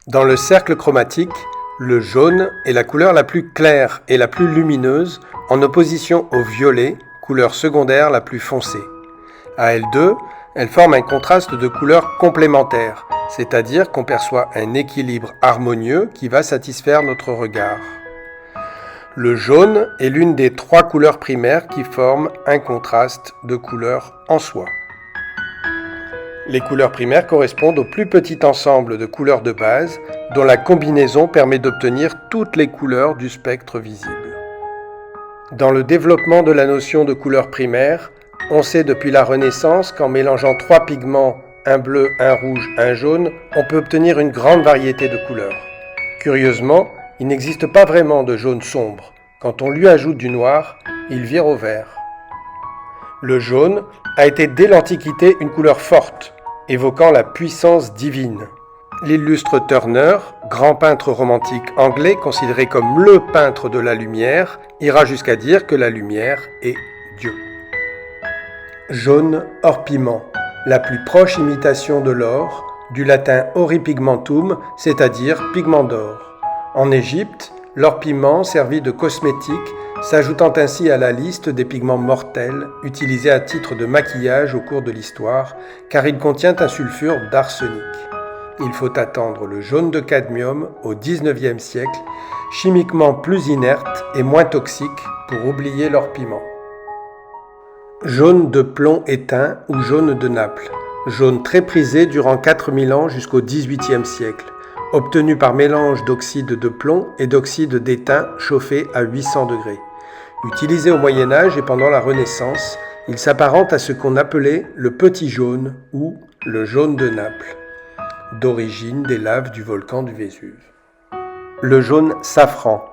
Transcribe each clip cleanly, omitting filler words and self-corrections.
Dans le cercle chromatique, le jaune est la couleur la plus claire et la plus lumineuse en opposition au violet, couleur secondaire la plus foncée. À L2, elle forme un contraste de couleurs complémentaires, c'est-à-dire qu'on perçoit un équilibre harmonieux qui va satisfaire notre regard. Le jaune est l'une des trois couleurs primaires qui forment un contraste de couleurs en soi. Les couleurs primaires correspondent au plus petit ensemble de couleurs de base dont la combinaison permet d'obtenir toutes les couleurs du spectre visible. Dans le développement de la notion de couleur primaire, on sait depuis la Renaissance qu'en mélangeant trois pigments, un bleu, un rouge, un jaune, on peut obtenir une grande variété de couleurs. Curieusement, il n'existe pas vraiment de jaune sombre. Quand on lui ajoute du noir, il vire au vert. Le jaune a été dès l'Antiquité une couleur forte, évoquant la puissance divine. L'illustre Turner, grand peintre romantique anglais considéré comme le peintre de la lumière, ira jusqu'à dire que la lumière est Dieu. Jaune hors piment, la plus proche imitation de l'or, du latin auripigmentum, c'est-à-dire pigment d'or. En Égypte, l'or piment servit de cosmétique, s'ajoutant ainsi à la liste des pigments mortels utilisés à titre de maquillage au cours de l'histoire, car il contient un sulfure d'arsenic. Il faut attendre le jaune de cadmium au XIXe siècle, chimiquement plus inerte et moins toxique pour oublier l'or piment. Jaune de plomb éteint ou jaune de Naples, jaune très prisé durant 4000 ans jusqu'au XVIIIe siècle, obtenu par mélange d'oxyde de plomb et d'oxyde d'étain chauffé à 800 degrés. Utilisé au Moyen-Âge et pendant la Renaissance, il s'apparente à ce qu'on appelait le petit jaune ou le jaune de Naples, d'origine des laves du volcan du Vésuve. Le jaune safran.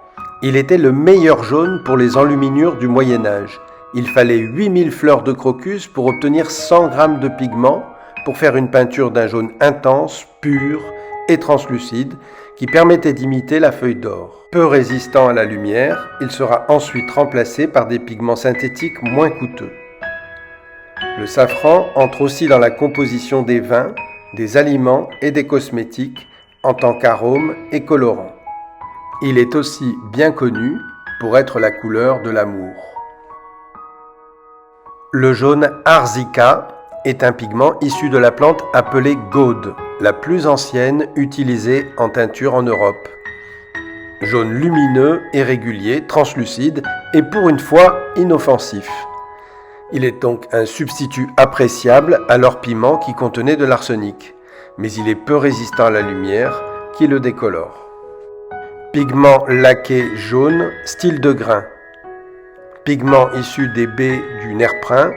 Il était le meilleur jaune pour les enluminures du Moyen-Âge. Il fallait 8000 fleurs de crocus pour obtenir 100 grammes de pigment pour faire une peinture d'un jaune intense, pur et translucide qui permettait d'imiter la feuille d'or. Peu résistant à la lumière, il sera ensuite remplacé par des pigments synthétiques moins coûteux. Le safran entre aussi dans la composition des vins, des aliments et des cosmétiques en tant qu'arôme et colorant. Il est aussi bien connu pour être la couleur de l'amour. Le jaune arzica est un pigment issu de la plante appelée gaude, la plus ancienne utilisée en teinture en Europe. Jaune lumineux et régulier, translucide et pour une fois inoffensif. Il est donc un substitut appréciable à l'or piment qui contenait de l'arsenic, mais il est peu résistant à la lumière qui le décolore. Pigment laqué jaune, style de grain. Pigment issu des baies du nerprin,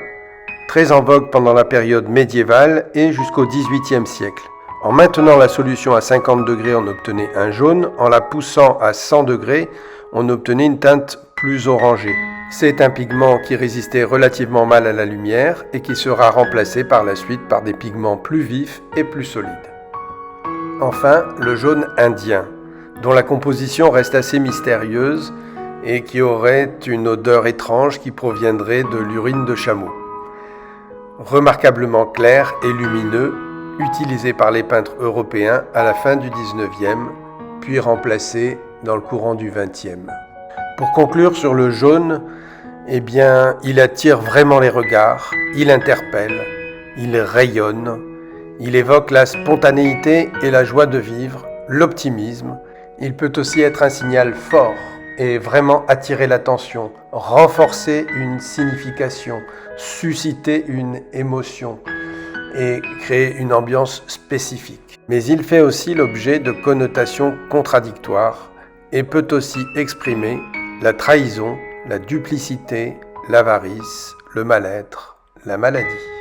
très en vogue pendant la période médiévale et jusqu'au XVIIIe siècle. En maintenant la solution à 50 degrés, on obtenait un jaune. En la poussant à 100 degrés, on obtenait une teinte plus orangée. C'est un pigment qui résistait relativement mal à la lumière et qui sera remplacé par la suite par des pigments plus vifs et plus solides. Enfin, le jaune indien, dont la composition reste assez mystérieuse et qui aurait une odeur étrange qui proviendrait de l'urine de chameau. Remarquablement clair et lumineux, utilisé par les peintres européens à la fin du XIXe, puis remplacé dans le courant du XXe. Pour conclure sur le jaune, il attire vraiment les regards, il interpelle, il rayonne, il évoque la spontanéité et la joie de vivre, l'optimisme. Il peut aussi être un signal fort et vraiment attirer l'attention, renforcer une signification, susciter une émotion et créer une ambiance spécifique. Mais il fait aussi l'objet de connotations contradictoires et peut aussi exprimer la trahison, la duplicité, l'avarice, le mal-être, la maladie.